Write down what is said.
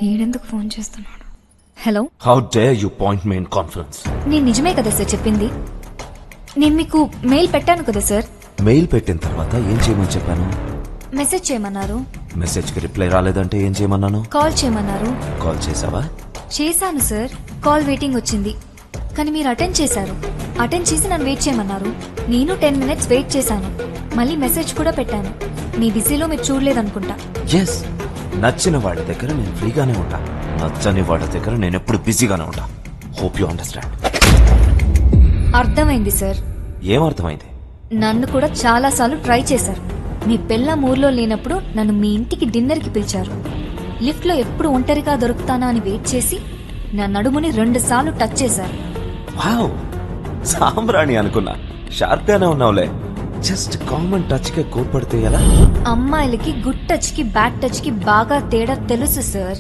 ఈడెందుకు phone చేస్తున్నాడు? Hello, how dare you point me in conference? నేను నిజమే కదా సార్ చెప్పింది. నేను మీకు మెయిల్ పెట్టాను కదా సార్. మెయిల్ పెట్టిన తర్వాత ఏం చేయమని చెప్పాను? మెసేజ్ చేయమన్నారు. మెసేజ్ కి రిప్లై రాలేదంటే ఏం చేయమన్నాను? కాల్ చేయమన్నారు. కాల్ చేసావా? చేశాను సార్. కాల్ వెయిటింగ్ వచ్చింది, కానీ మీరు అటెండ్ చేశారు. అటెండ్ చేసి నన్ను వెయిట్ చేయమన్నారు. నేను 10 minutes వెయిట్ చేశాను. మళ్ళీ మెసేజ్ కూడా పెట్టాను. మీ బిజీలో మీరు చూడలేదనుకుంటా. ఎస్, నచ్చిన వాడి దగ్గర నేను ఫ్రీగానే ఉంటా, నచ్చని వాడి దగ్గర నేను ఎప్పుడు బిజీగానే ఉంటా. Hope you understand. అర్థమైంది సార్. ఏం అర్థమైంది? నన్ను కూడా చాలా సార్లు ట్రై చేశారు. మీ పెళ్ళాం ఊర్లో లేనప్పుడు నన్ను మీ ఇంటికి డిన్నర్ కి పిలిచారు. లిఫ్ట్ లో ఎప్పుడు ఒంటరిగా దొరుకుతానా అని వెయిట్ చేసి నా నడుముని 2 సార్లు టచ్ చేశారు. వావ్, సాంబ్రాణి అనుకున్నా. షార్ప్ గానే ఉన్నావులే. జస్ట్ కామన్ టచ్ కే కోప్పడితే ఎలా? అమ్మాయిలకి గుడ్ టచ్ కి బ్యాడ్ టచ్ కి బాగా తేడా తెలుసు సార్.